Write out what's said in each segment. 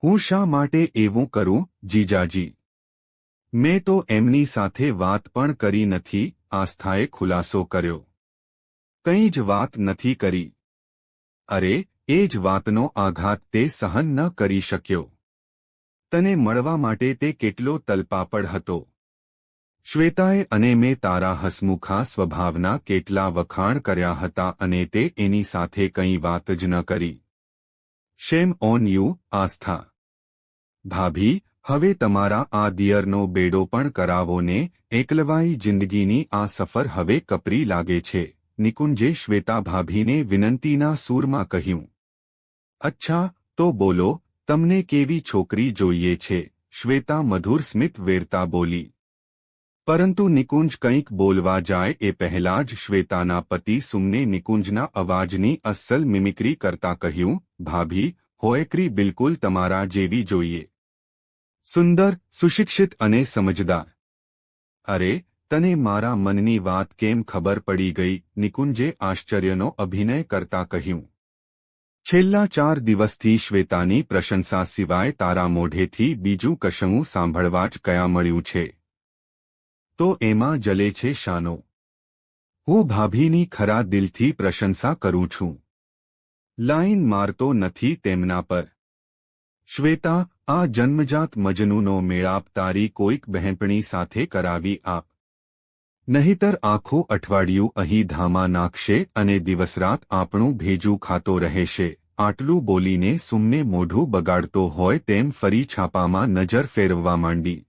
હું શા માટે એવું કરું, જીજાજી? મેં તો એમની સાથે વાત પણ કરી નથી, આસ્થાએ ખુલાસો કર્યો. કંઈ જ વાત નથી કરી. અરે, એ જ વાતનો આઘાત તે સહન ન કરી શક્યો. તને મળવા માટે તે કેટલો તલપાપડ હતો. શ્વેતાએ અને મેં તારા હસમુખા સ્વભાવના કેટલા વખાણ કર્યા હતા અને તે એની સાથે કંઈ વાત જ ન કરી. શેમ ઓન યુ, આસ્થા. ભાભી, હવે તમારા આ દિયરનો બેડો પણ કરાવો ને, એકલવાઈ જિંદગીની આ સફર હવે કપરી લાગે છે, નિકુંજે શ્વેતા ભાભીને વિનંતીના સૂરમાં કહ્યું. અચ્છા, તો બોલો, તમને કેવી છોકરી જોઈએ છે? શ્વેતા મધુર સ્મિત વેરતા બોલી. પરંતુ નિકુંજ કંઈક બોલવા જાય એ પહેલાં જ શ્વેતાના પતિ સુમને નિકુંજના અવાજની અસલ મિમિક્રી કરતા કહ્યું, ભાભી, હોયકરી બિલકુલ તમારા જેવી જોઈએ. સુંદર, સુશિક્ષિત અને સમજદાર. અરે, તને મારા મનની વાત કેમ ખબર પડી ગઈ? નિકુંજે આશ્ચર્યનો અભિનય કરતા કહ્યું. છેલ્લા 4 દિવસથી શ્વેતાની પ્રશંસા સિવાય તારા મોઢેથી બીજું કશું સાંભળવા જ કયા મળ્યું છે. તો એમાં જલે છે શાનો? હું ભાભીની ખરા દિલથી પ્રશંસા કરું છું. લાઈન મારતો નથી તેમના પર. શ્વેતા, આ જન્મજાત મજનૂનો મેળાપ તારી કોઈક બહેનપણી સાથે કરાવી આપ. નહીતર આખું અઠવાડિયું અહીં ધામા નાખશે અને દિવસરાત આપણું ભેજું ખાતો રહેશે. આટલું બોલીને સુમને મોઢું બગાડતો હોય તેમ ફરી છાપામાં નજર ફેરવવા માંડી.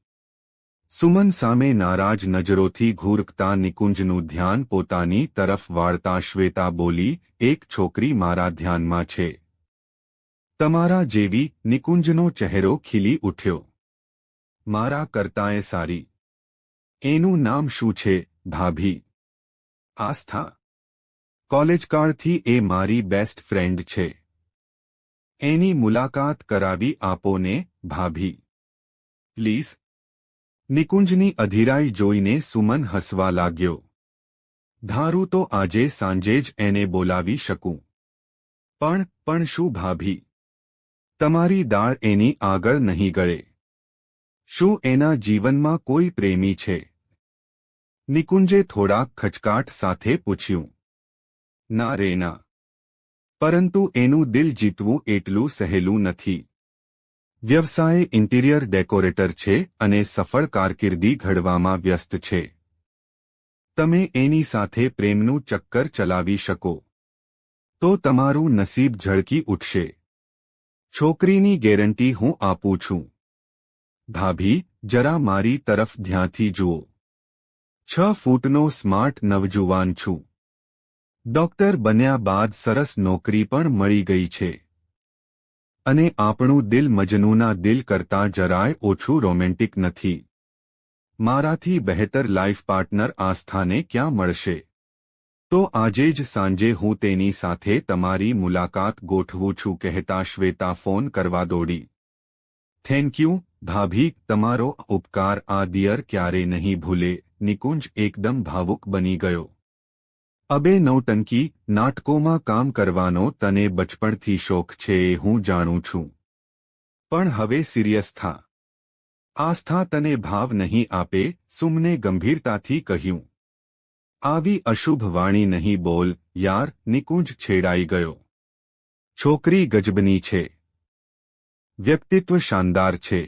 સુમન સામે નારાજ નજરોથી ઘૂરકતા નિકુંજનું ધ્યાન પોતાની તરફ વાળતા શ્વેતા બોલી, એક છોકરી મારા ધ્યાનમાં છે. તમારા જેવી. નિકુંજનો ચહેરો ખીલી ઉઠ્યો. મારા કરતાંય સારી. એનું નામ શું છે, ભાભી? આસ્થા. કોલેજકાળથી એ મારી બેસ્ટ ફ્રેન્ડ છે. એની મુલાકાત કરાવી આપો ને, ભાભી. પ્લીઝ. નિકુંજની અધીરાઈ જોઈને સુમન હસવા લાગ્યો. ધારું તો આજે સાંજે જ એને બોલાવી શકું. પણ શું ભાભી? તમારી દાળ એની આગળ નહીં ગળે. શું એના જીવનમાં કોઈ પ્રેમી છે? નિકુંજે થોડાક ખચકાટ સાથે પૂછ્યું. ના રે ના. પરંતુ એનું દિલ જીતવું એટલું સહેલું નથી. વ્યવસાયે ઇન્ટિરિયર ડેકોરેટર છે અને સફળ કારકિર્દી ઘડવામાં વ્યસ્ત છે. તમે એની સાથે પ્રેમનું ચક્કર ચલાવી શકો તો તમારું નસીબ ઝળકી ઉઠશે. છોકરીની ગેરંટી હું આપું છું. ભાભી, જરા મારી તરફ ધ્યાનથી જુઓ. 6 ફૂટનો સ્માર્ટ નવજુવાન છું. ડોક્ટર બન્યા બાદ સરસ નોકરી પણ મળી ગઈ છે. અને આપણું દિલ મજનૂના દિલ કરતાં જરાય ઓછું રોમેન્ટિક નથી. મારાથી બહેતર લાઈફ પાર્ટનર આસ્થાને ક્યાં મળશે? તો આજે જ સાંજે હું તેની સાથે તમારી મુલાકાત ગોઠવું છું, કહેતા શ્વેતા ફોન કરવા દોડી. થેન્ક યુ, ભાભી, તમારો ઉપકાર આ દિયર ક્યારે નહીં ભૂલે. નિકુંજ એકદમ ભાવુક બની ગયો. અબે નૌટંકી, નાટકોમાં કામ કરવાનો તને બચપણથી શોખ છે એ હું જાણું છું. પણ હવે સિરિયસ થા. આસ્થા તને ભાવ નહીં આપે, સુમને ગંભીરતાથી કહ્યું. આવી અશુભ વાણી નહીં બોલ, યાર. નિકુંજ છેડાઈ ગયો. છોકરી ગજબની છે. વ્યક્તિત્વ શાનદાર છે.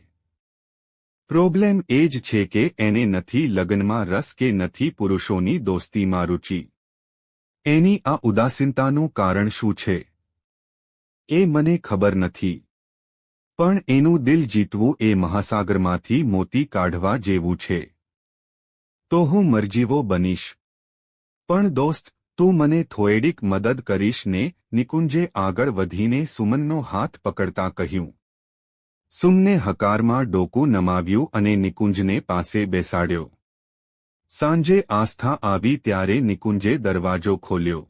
પ્રોબ્લેમ એ જ છે કે એને નથી લગ્નમાં રસ કે નથી પુરુષોની દોસ્તીમાં રુચિ. એની આ ઉદાસીનતાનું કારણ શું છે એ મને ખબર નથી. પણ એનું દિલ જીતવું એ મહાસાગરમાંથી મોતી કાઢવા જેવું છે. તો હું મરજીવો બનીશ. પણ દોસ્ત, તું મને થોડીક મદદ કરીશ ને? નિકુંજે આગળ વધીને સુમનનો હાથ પકડતા કહ્યું. સુમને હકારમાં ડોકું નમાવ્યું અને નિકુંજને પાસે બેસાડ્યો. સાંજે આસ્થા આવી ત્યારે નિકુંજે દરવાજો ખોલ્યો.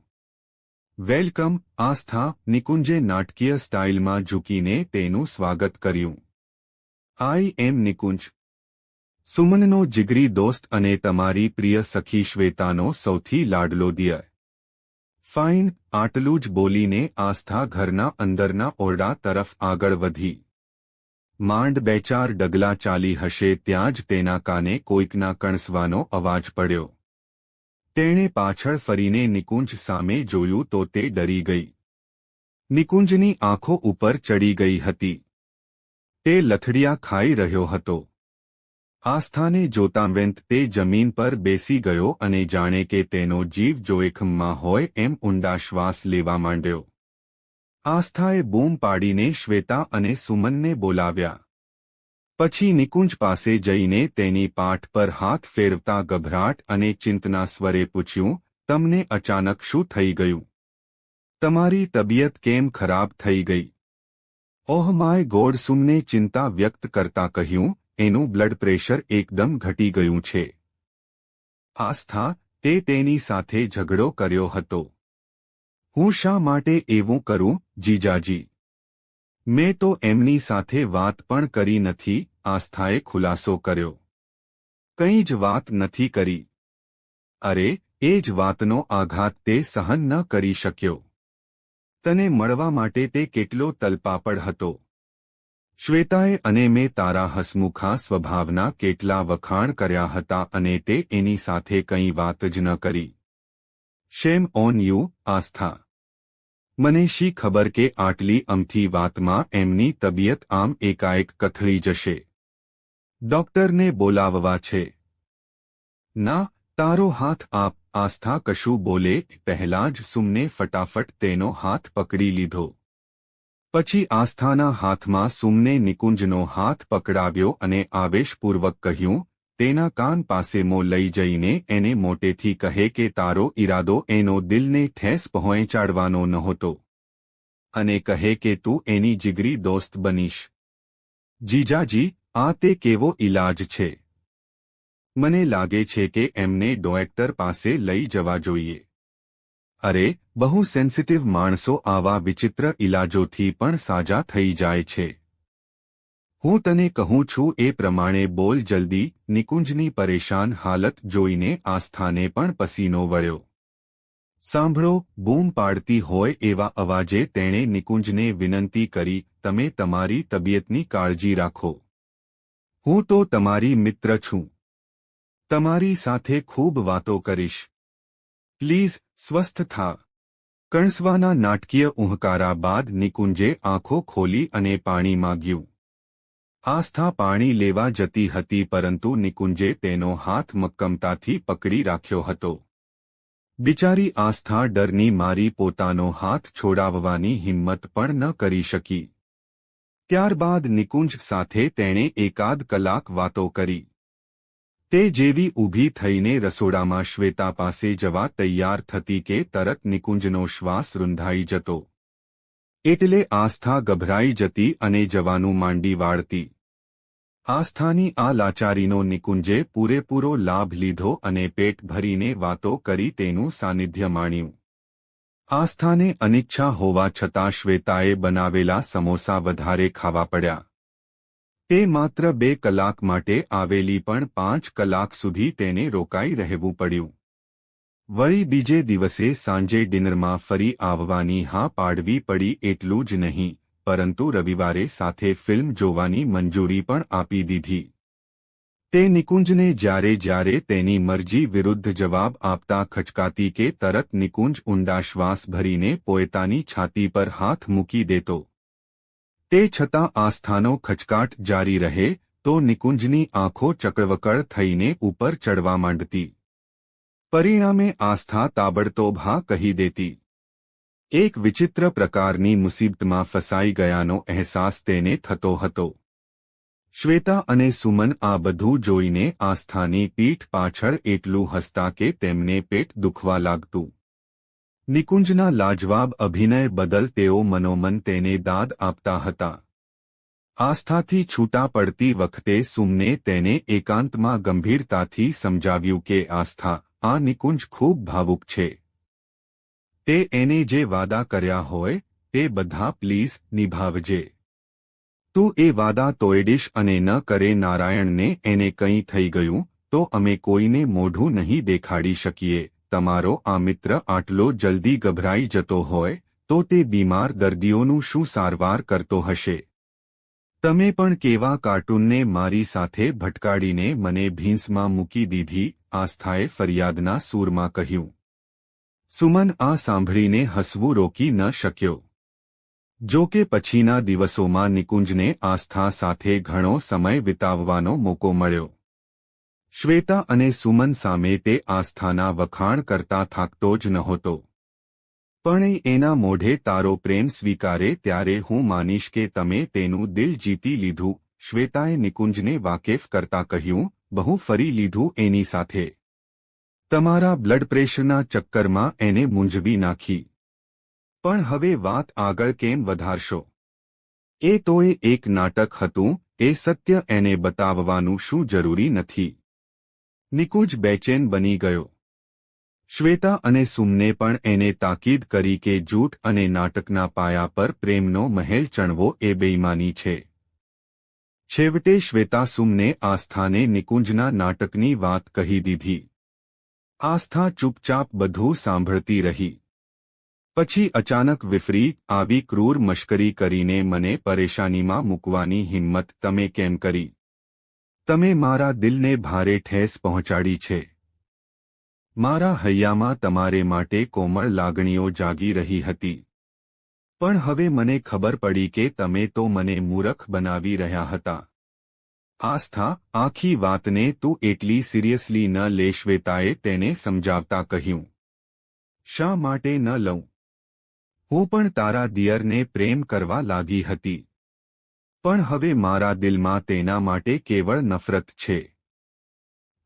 વેલકમ, આસ્થા. નિકુંજે નાટકીય સ્ટાઇલમાં ઝૂકીને તેનું સ્વાગત કર્યું. આઈ એમ નિકુંજ, સુમનનો જીગરી દોસ્ત અને તમારી પ્રિય સખી શ્વેતાનો સૌથી લાડલો દિયર. ફાઇન. આટલું જ બોલીને આસ્થા ઘરના અંદરના ઓરડા તરફ આગળ વધી. માંડ બે ચાર ડગલા ચાલી હશે ત્યાં જ તેના કાને કોઈકના કણસવાનો અવાજ પડ્યો. તેણે પાછળ ફરીને નિકુંજ સામે જોયું તો તે ડરી ગઈ. નિકુંજની આંખો ઉપર ચડી ગઈ હતી. તે લથડિયા ખાઈ રહ્યો હતો. આસ્થાને જોતાંવેંત તે જમીન પર બેસી ગયો અને જાણે કે તેનો જીવ જોખમમાં હોય એમ ઊંડા શ્વાસ લેવા માંડ્યો. આસ્થાએ બૂમ પાડીને શ્વેતા અને સુમનને બોલાવ્યા. પછી નિકુંજ પાસે જઈને તેની પાઠ પર હાથ ફેરવતા ગભરાટ અને ચિંતના સ્વરે પૂછ્યું, તમને અચાનક શું થઈ ગયું? તમારી તબિયત કેમ ખરાબ થઈ ગઈ? ઓહ માય ગોડ, સુમને ચિંતા વ્યક્ત કરતા કહ્યું, એનું બ્લડ પ્રેશર એકદમ ઘટી ગયું છે. આસ્થા, તે તેની સાથે ઝઘડો કર્યો હતો. હું શા માટે એવું કરું, જીજાજી? મેં તો એમની સાથે વાત પણ કરી નથી, આસ્થાએ ખુલાસો કર્યો. કંઈ જ વાત નથી કરી. અરે, એ જ વાતનો આઘાત તે સહન ન કરી શક્યો. તને મળવા માટે તે કેટલો તલપાપડ હતો. શ્વેતાએ અને મેં તારા હસમુખા સ્વભાવના કેટલા વખાણ કર્યા હતા અને તે એની સાથે કંઈ વાત જ ન કરી. શેમ ઓન યુ, આસ્થા. મને શી ખબર કે આટલી અમથી વાતમાં એમની તબિયત આમ એકાએક કથળી જશે. ડોક્ટરને બોલાવવા છે. ના, તારો હાથ આપ. આસ્થા કશું બોલે પહેલાં જ સુમને ફટાફટ તેનો હાથ પકડી લીધો. પછી આસ્થાના હાથમાં સુમને નિકુંજનો હાથ પકડાવ્યો અને આવેશપૂર્વક કહ્યું, તેના કાન પાસે મોં લઈ જઈને એને મોટેથી કહે કે તારો ઈરાદો એનો દિલને ઠેસ પહોંચાડવાનો નહોતો. અને કહે કે તું એની જીગરી દોસ્ત બનીશ. જીજાજી, આ તે કેવો ઈલાજ છે? મને લાગે છે કે એમને ડોક્ટર પાસે લઈ જવા જોઈએ. અરે, બહુ સેન્સિટિવ માણસો આવા વિચિત્ર ઈલાજોથી પણ સાજા થઈ જાય છે. હું તને કહું છું એ પ્રમાણે બોલ જલ્દી. નિકુંજની પરેશાન હાલત જોઈને આસ્થાને પણ પસીનો વળ્યો. સાંભળો, બૂમ પાડતી હોય એવા અવાજે તેણે નિકુંજને વિનંતી કરી, તમે તમારી તબિયતની કાળજી રાખો. હું તો તમારી મિત્ર છું. તમારી સાથે ખૂબ વાતો કરીશ. પ્લીઝ, સ્વસ્થ થા. કણસવાના નાટકીય ઉહકારા બાદ નિકુંજે આંખો ખોલી અને પાણી માંગ્યું. આસ્થા પાણી લેવા જતી હતી પરંતુ નિકુંજે તેનો હાથ મક્કમતાથી પકડી રાખ્યો હતો. બિચારી આસ્થા ડરની મારી પોતાનો હાથ છોડાવવાની હિંમત પણ ન કરી શકી. ત્યારબાદ નિકુંજ સાથે તેણે એકાદ કલાક વાતો કરી. તે જેવી ઊભી થઈને રસોડામાં શ્વેતા પાસે જવા તૈયાર થતી કે તરત નિકુંજનો શ્વાસ રૂંધાઈ જતો. એટલે આસ્થા ગભરાઈ જતી અને જવાનું માંડી વાળતી. આસ્થાની આ લાચારીનો નિકુંજે પૂરેપૂરો લાભ લીધો અને પેટ ભરીને વાતો કરી તેનું સાનિધ્ય માણ્યું. આસ્થાને અનિચ્છા હોવા છતાં શ્વેતાએ બનાવેલા સમોસા વધારે ખાવા પડ્યા. તે માત્ર 2 કલાક માટે આવેલી પણ 5 કલાક સુધી તેને રોકાઈ રહેવું પડ્યું. વળી બીજે દિવસે સાંજે ડિનરમાં ફરી આવવાની હા પાડવી પડી. એટલું જ નહીં, પરંતુ રવિવારે સાથે ફિલ્મ જોવાની મંજૂરી પણ આપી દીધી. તે નિકુંજને જ્યારે તેની મરજી વિરુદ્ધ જવાબ આપતા ખચકાતી કે તરત નિકુંજ ઊંડા શ્વાસ ભરીને પોતાની છાતી પર હાથ મૂકી દેતો. તે છતાં આસ્થાનો ખચકાટ જારી રહે તો નિકુંજની આંખો ચકળવકળ થઈને ઉપર ચડવા માંડતી. પરિણામે આસ્થા તાબડતોબ હા કહી દેતી. એક વિચિત્ર પ્રકારની મુસીબતમાં ફસાઈ ગયાનો અહેસાસ તેને થતો હતો. શ્વેતા અને સુમન આ બધું જોઈને આસ્થાની પીઠ પાછળ એટલું હસતા કે તેમને પેટ દુખવા લાગતું. નિકુંજના લાજવાબ અભિનય બદલ તેઓ મનોમન તેને દાદ આપતા હતા. આસ્થાથી છૂટા પડતી વખતે સુમને તેને એકાંતમાં ગંભીરતાથી સમજાવ્યું કે આસ્થા, આ નિકુંજ ખૂબ ભાવુક છે. તે એને જે વાદા કર્યા હોય તે બધા પ્લીઝ નિભાવજે. તું એ વાદા તોડીશ અને ન કરે નારાયણને એને કંઈ થઈ ગયું તો અમે કોઈને મોઢું નહીં દેખાડી શકીએ. તમારો આ મિત્ર આટલો જલ્દી ગભરાઈ જતો હોય તો તે બીમાર દર્દીઓનું શું સારવાર કરતો હશે? તમે પણ કેવા કાર્ટૂનને મારી સાથે ભટકાડીને મને ભીંસમાં મૂકી દીધી, આસ્થાએ ફરિયાદના સૂરમાં કહ્યું. સુમન આ સાંભળીને હસવું રોકી ન શક્યો. જો કે પછીના દિવસોમાં નિકુંજને આસ્થા સાથે ઘણો સમય વિતાવવાનો મોકો મળ્યો. શ્વેતા અને સુમન સામે તે આસ્થાના વખાણ કરતા થાકતો જ નહોતો. પણ એના મોઢે તારો પ્રેમ સ્વીકારે ત્યારે હું માનીશ કે તમે તેનું દિલ જીતી લીધું, શ્વેતાએ નિકુંજને વાકેફ કરતા કહ્યું. બહુ ફરી લીધું એની સાથે. તમારા બ્લડ પ્રેશરના ચક્કરમાં એને મૂંઝવી નાખી. પણ હવે વાત આગળ કેમ વધારશો? એ તોય એક નાટક હતું, એ સત્ય એને બતાવવાનું શું જરૂરી નથી? નિકુંજ બેચેન બની ગયો. શ્વેતા અને સુમને પણ એને તાકીદ કરી કે જૂઠ અને નાટકના પાયા પર પ્રેમનો મહેલ ચણવો એ બેઈમાની છે. છેવટે શ્વેતા સુમને આસ્થાને નિકુંજના નાટકની વાત કહી દીધી. આસ્થા ચૂપચાપ બધું સાંભળતી રહી. પછી અચાનક વિફરી આવી ક્રૂર મશ્કરી કરીને મને પરેશાનીમાં મૂકવાની હિંમત તમે કેમ કરી? તમે મારા દિલને ભારે ઠેસ પહોંચાડી છે. મારા હૈયામાં તમારે માટે કોમળ લાગણીઓ જાગી રહી હતી. પણ હવે મને ખબર પડી કે તમે તો મને મૂરખ બનાવી રહ્યા હતા. આસ્થા, આખી વાતને તું એટલી સિરિયસલી ન લે, શ્વેતાએ તેને સમજાવતા કહ્યું. શા માટે ન લઉં? હું પણ તારા દિયરને પ્રેમ કરવા લાગી હતી. પણ હવે મારા દિલમાં તેના માટે કેવળ નફરત છે.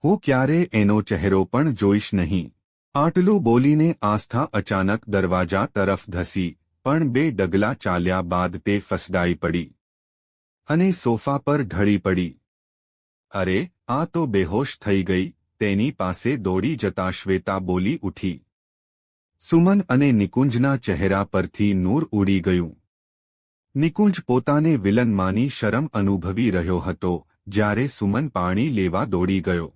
હું ક્યારે એનો ચહેરો પણ જોઈશ નહીં. આટલું બોલીને આસ્થા અચાનક દરવાજા તરફ ધસી, પણ 2 ડગલા ચાલ્યા બાદ તે ફસડાઈ પડી અને સોફા પર ઢળી પડી. અરે, આ તો બેહોશ થઈ ગઈ. તેની પાસે દોડી જતા શ્વેતા બોલી ઉઠી. સુમન અને નિકુંજના ચહેરા પરથી નૂર ઉડી ગયું. નિકુંજ પોતાને વિલન માની શરમ અનુભવી રહ્યો હતો, જ્યારે સુમન પાણી લેવા દોડી ગયો.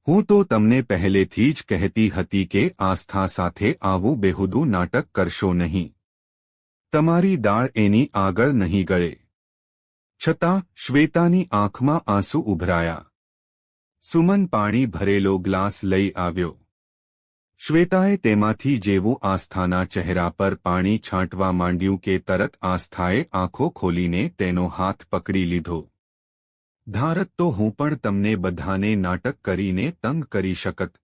હું તો તમને પહેલેથી જ કહેતી હતી કે આસ્થા સાથે આવું બેહુદું નાટક કરશો નહીં. તમારી દાળ એની આગળ નહીં ગળે. છતાં શ્વેતાની આંખમાં આંસુ ઉભરાયા. સુમન પાણી ભરેલો ગ્લાસ લઈ આવ્યો. શ્વેતાએ તેમાંથી જેવું આસ્થાના ચહેરા પર પાણી છાંટવા માંડ્યું કે તરત આસ્થાએ આંખો ખોલીને તેનો હાથ પકડી લીધો. ધારત તો હું પણ તમને બધાને નાટક કરીને તંગ કરી શકત.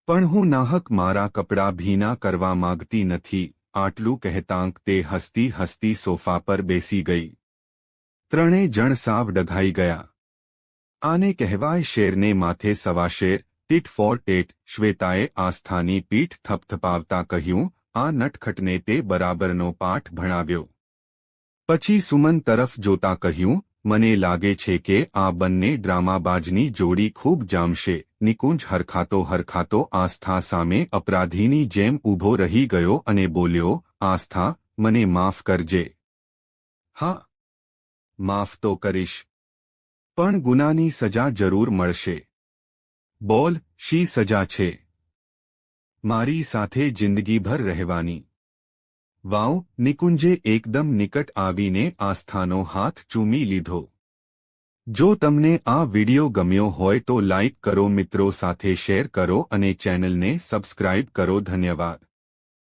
પણ હું નાહક મારા કપડાં ભીના કરવા માંગતી નથી. આટલું કહેતાંક તે હસતી હસતી સોફા પર બેસી ગઈ. ત્રણેય જણ સાવ ડઘાઈ ગયા. આને કહેવાય શેરને માથે સવા શેર, ટીટ ફોર ટેટ. શ્વેતાએ આસ્થાની પીઠ થપથપાવતા કહ્યું. આ નટખટને તે બરાબરનો પાઠ ભણાવ્યો. પછી સુમન તરફ જોતા કહ્યું. મને લાગે છે કે આ બંને ડ્રામાબાજની જોડી ખૂબ જામશે. નિકુંજ હરખાતો આસ્થા સામે અપરાધીની જેમ ઊભો રહી ગયો અને બોલ્યો. આસ્થા, મને માફ કરજે. હા, માફ તો કરીશ. પણ ગુનાની સજા જરૂર મળશે. બોલ, શી સજા છે? મારી સાથે જિંદગીભર રહેવાની. વાવ! નિકુંજે એકદમ નિકટ આવીને આસ્થાનો હાથ ચૂમી લીધો. જો તમને આ વિડિયો ગમ્યો હોય તો લાઇક કરો, મિત્રો સાથે શેર કરો અને ચેનલને સબસ્ક્રાઇબ કરો. ધન્યવાદ.